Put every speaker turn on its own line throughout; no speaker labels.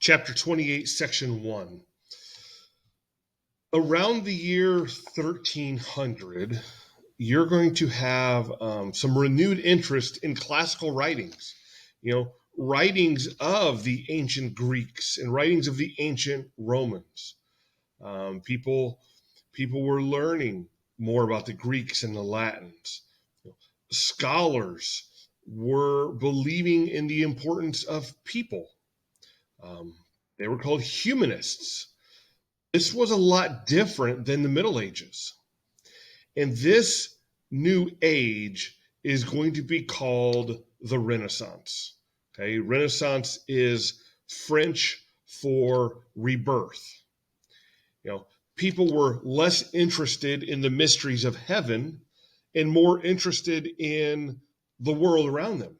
chapter 28, section 1. Around the year 1300, you're going to have some renewed interest in classical writings. Writings of the ancient Greeks and writings of the ancient Romans. People were learning more about the Greeks and the Latins. Scholars were believing in the importance of people. Um, they were called humanists. This was a lot different than the Middle Ages. And this new age is going to be called the Renaissance. Okay, Renaissance is French for rebirth. People were less interested in the mysteries of heaven and more interested in the world around them.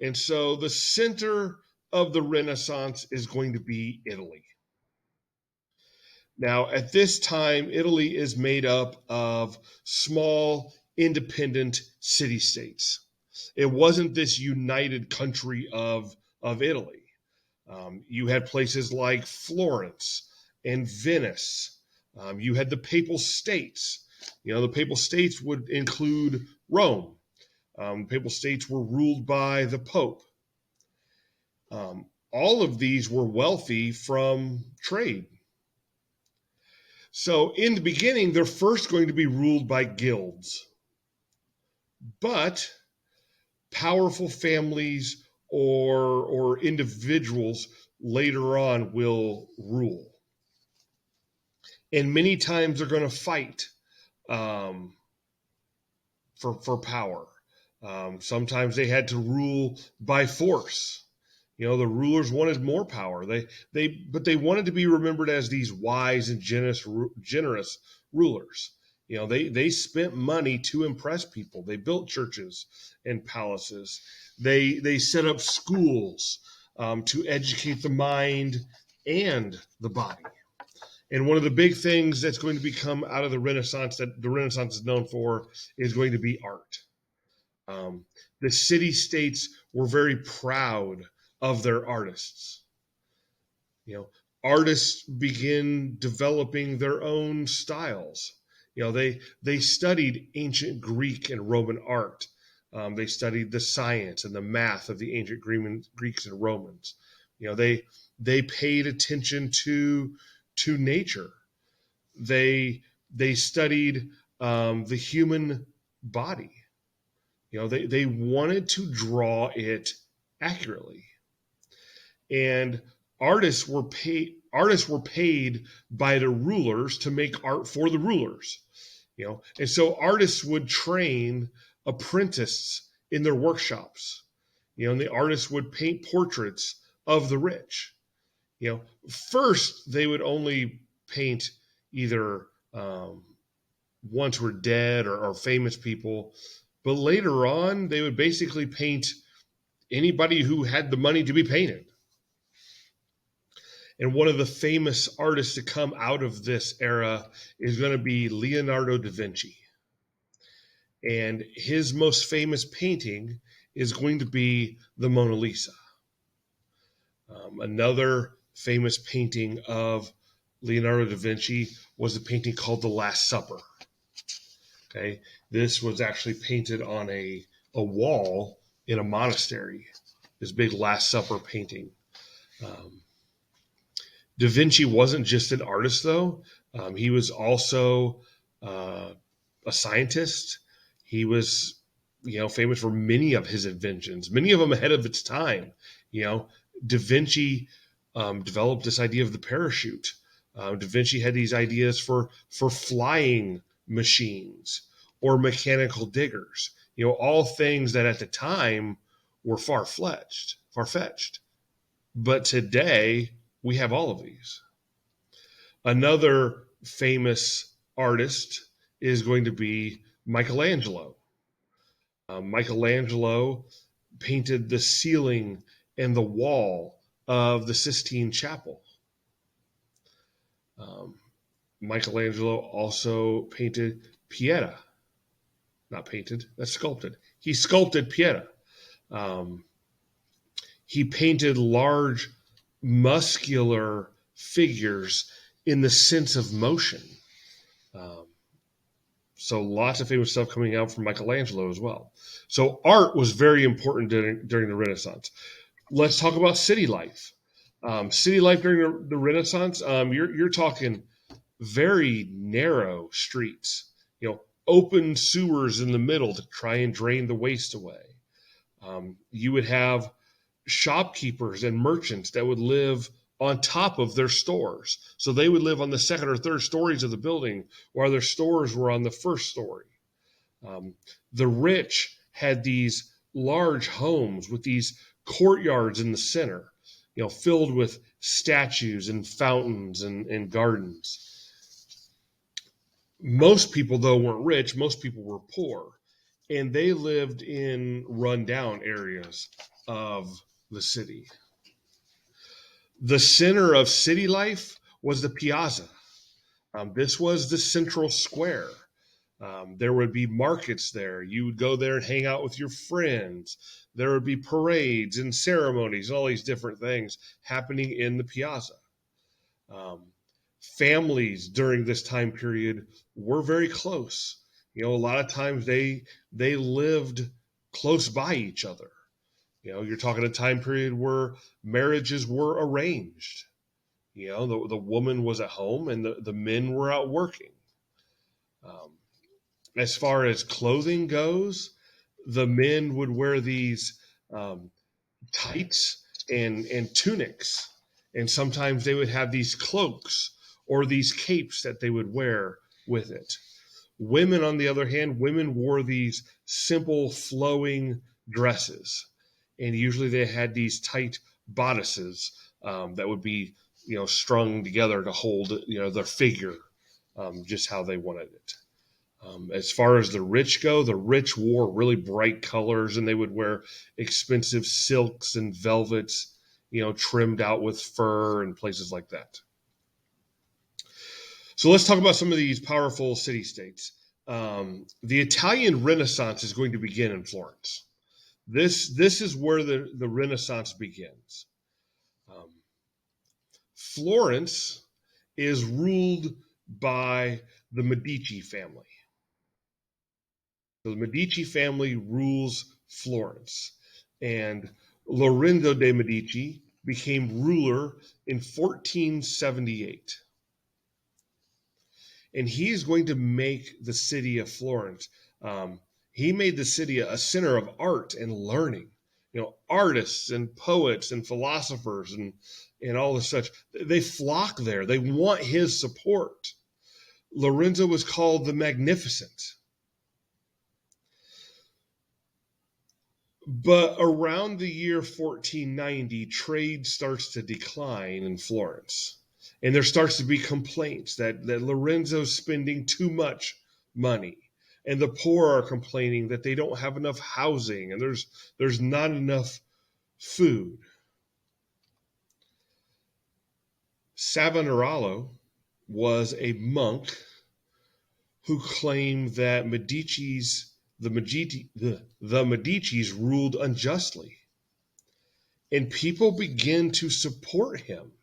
And so the center of the Renaissance is going to be Italy. Now, at this time, Italy is made up of small, independent city states. It wasn't this united country of Italy. You had places like Florence and Venice. You had the Papal States. The Papal States would include Rome. Papal States were ruled by the Pope. All of these were wealthy from trade. So in the beginning, they're first going to be ruled by guilds. But powerful families or individuals later on will rule. And many times they're going to fight for power. Sometimes they had to rule by force. The rulers wanted more power. But they wanted to be remembered as these wise and generous rulers. They spent money to impress people. They built churches and palaces. They set up schools to educate the mind and the body. And one of the big things that's going to become out of the Renaissance, that the Renaissance is known for, is going to be art. The city-states were very proud of their artists. Artists begin developing their own styles. They studied ancient Greek and Roman art. They studied the science and the math of the ancient Greeks and Romans. They paid attention to nature. They studied the human body. They wanted to draw it accurately. And artists were paid by the rulers to make art for the rulers. And so artists would train apprentices in their workshops. And the artists would paint portraits of the rich. First they would only paint either ones who were dead or famous people, but later on they would basically paint anybody who had the money to be painted. And one of the famous artists to come out of this era is going to be Leonardo da Vinci. And his most famous painting is going to be the Mona Lisa. Another famous painting of Leonardo da Vinci was a painting called The Last Supper. Okay, this was actually painted on a wall in a monastery, this big Last Supper painting. Da Vinci wasn't just an artist, though. He was also a scientist. He was, famous for many of his inventions, many of them ahead of its time. Da Vinci developed this idea of the parachute. Da Vinci had these ideas for flying machines or mechanical diggers. All things that at the time were far-fetched. But today, we have all of these. Another famous artist is going to be Michelangelo. Michelangelo painted the ceiling and the wall of the Sistine Chapel. Michelangelo also painted Pieta. Not painted, that's sculpted. He sculpted Pieta. He painted large muscular figures in the sense of motion. Um, so lots of famous stuff coming out from Michelangelo as well. So art was very important during the Renaissance. Let's talk about city life. City life during the Renaissance, you're talking very narrow streets, open sewers in the middle to try and drain the waste away. You would have shopkeepers and merchants that would live on top of their stores. So they would live on the second or third stories of the building while their stores were on the first story. Um, the rich had these large homes with these courtyards in the center, filled with statues and fountains and gardens. Most people, though, weren't rich. Most people were poor, and they lived in rundown areas of the city. The center of city life was the piazza. This was the central square. There would be markets there. You would go there and hang out with your friends. There would be parades and ceremonies, all these different things happening in the piazza. Um, Families during this time period were very close. A lot of times they lived close by each other. You're talking a time period where marriages were arranged. The woman was at home and the men were out working. Um, as far as clothing goes, the men would wear these um, tights and tunics, and sometimes they would have these cloaks or these capes that they would wear with it. Women, on the other hand, women wore these simple flowing dresses, and usually they had these tight bodices that would be strung together to hold their figure just how they wanted it. As far as the rich go, the rich wore really bright colors, and they would wear expensive silks and velvets, trimmed out with fur and places like that. So let's talk about some of these powerful city states. The Italian Renaissance is going to begin in Florence. This is where the Renaissance begins. Um, Florence is ruled by the Medici family. So the Medici family rules Florence, and Lorenzo de' Medici became ruler in 1478. And he's going to make the city of Florence. He made the city a center of art and learning. Artists and poets and philosophers and all the such. They flock there. They want his support. Lorenzo was called the Magnificent. But around the year 1490, trade starts to decline in Florence. And there starts to be complaints that Lorenzo's spending too much money. And the poor are complaining that they don't have enough housing and there's not enough food. Savonarola was a monk who claimed that the Medicis ruled unjustly. And people begin to support him.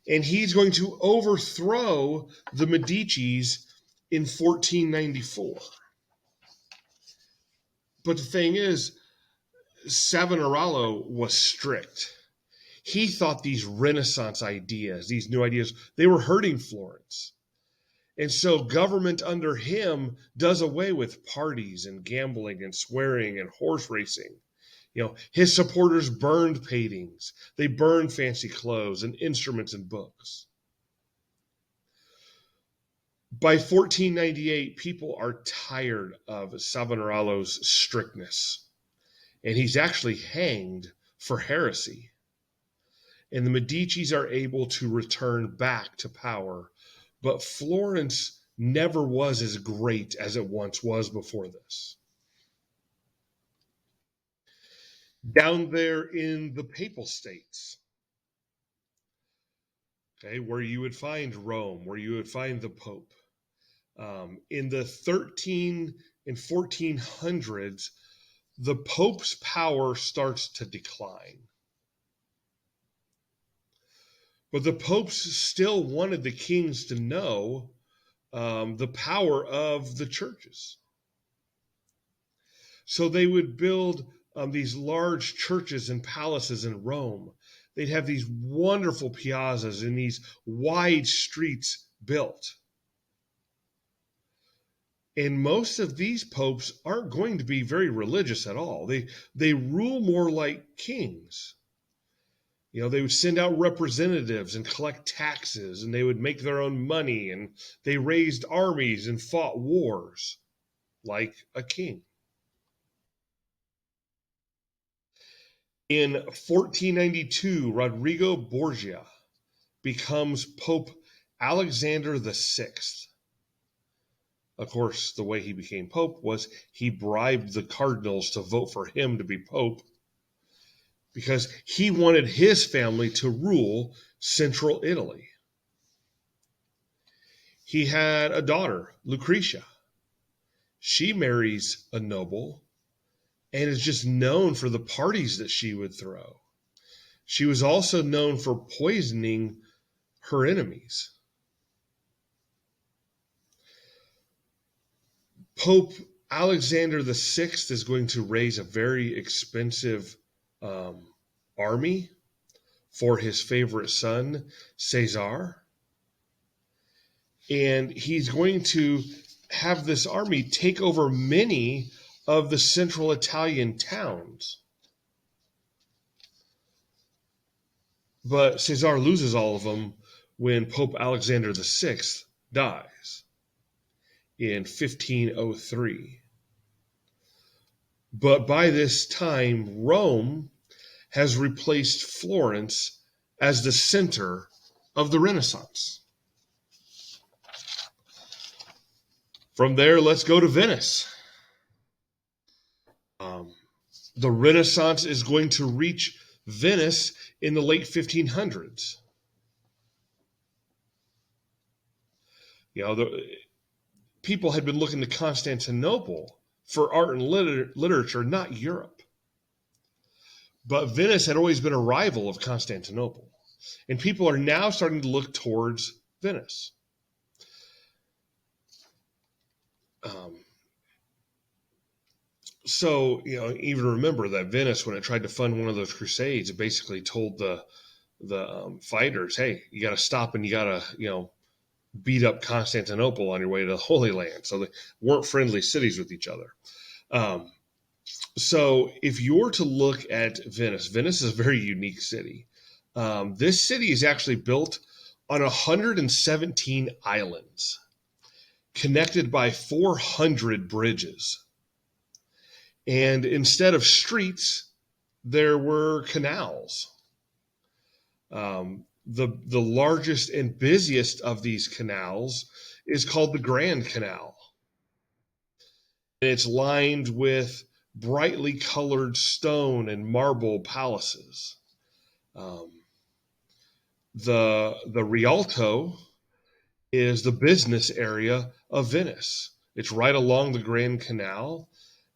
And he's going to overthrow the Medicis in 1494. But the thing is, Savonarola was strict. He thought these Renaissance ideas, these new ideas, they were hurting Florence. And so government under him does away with parties and gambling and swearing and horse racing. His supporters burned paintings. They burned fancy clothes and instruments and books. By 1498, people are tired of Savonarola's strictness, and he's actually hanged for heresy. And the Medicis are able to return back to power, but Florence never was as great as it once was before this. Down there in the Papal States, okay, where you would find Rome, where you would find the Pope, in the 13 and 1400s, the Pope's power starts to decline. But the popes still wanted the kings to know the power of the churches. So they would build these large churches and palaces in Rome. They'd have these wonderful piazzas and these wide streets built. And most of these popes aren't going to be very religious at all. They rule more like kings. They would send out representatives and collect taxes, and they would make their own money, and they raised armies and fought wars like a king. In 1492, Rodrigo Borgia becomes Pope Alexander VI. Of course, the way he became Pope was he bribed the cardinals to vote for him to be Pope because he wanted his family to rule central Italy. He had a daughter, Lucretia. She marries a noble and is just known for the parties that she would throw. She was also known for poisoning her enemies. Pope Alexander VI is going to raise a very expensive army for his favorite son, Caesar. And he's going to have this army take over many of the central Italian towns. But Caesar loses all of them when Pope Alexander VI dies in 1503. But by this time, Rome has replaced Florence as the center of the Renaissance. From there, let's go to Venice. The Renaissance is going to reach Venice in the late 1500s. People had been looking to Constantinople for art and literature, not Europe. But Venice had always been a rival of Constantinople. And people are now starting to look towards Venice. So, even remember that Venice, when it tried to fund one of those crusades, it basically told the fighters, hey, you got to stop and you got to, beat up Constantinople on your way to the Holy Land. So they weren't friendly cities with each other. So if you were to look at Venice, Venice is a very unique city. This city is actually built on 117 islands, connected by 400 bridges. And instead of streets, there were canals. The largest and busiest of these canals is called the Grand Canal. And it's lined with brightly colored stone and marble palaces. The Rialto is the business area of Venice. It's right along the Grand Canal.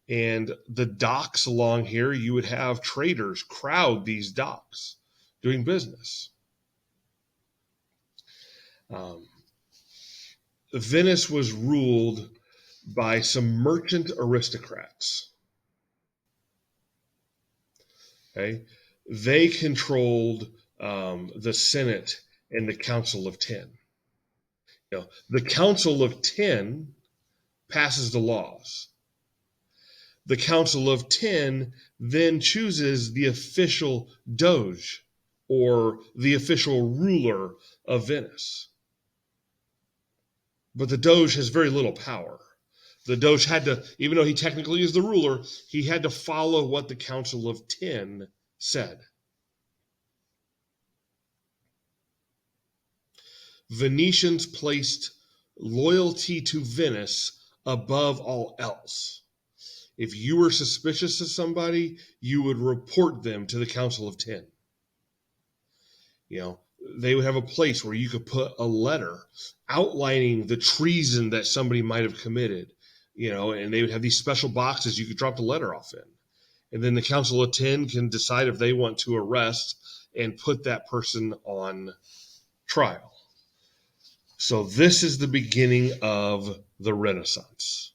And the docks along here, you would have traders crowd these docks doing business. Venice was ruled by some merchant aristocrats. Okay? They controlled the Senate and the Council of Ten. The Council of Ten passes the laws. The Council of Ten then chooses the official doge, or the official ruler of Venice. But the doge has very little power. The doge had to, even though he technically is the ruler, he had to follow what the Council of Ten said. Venetians placed loyalty to Venice above all else. If you were suspicious of somebody, you would report them to the Council of Ten. They would have a place where you could put a letter outlining the treason that somebody might have committed, and they would have these special boxes you could drop the letter off in. And then the Council of Ten can decide if they want to arrest and put that person on trial. So this is the beginning of the Renaissance.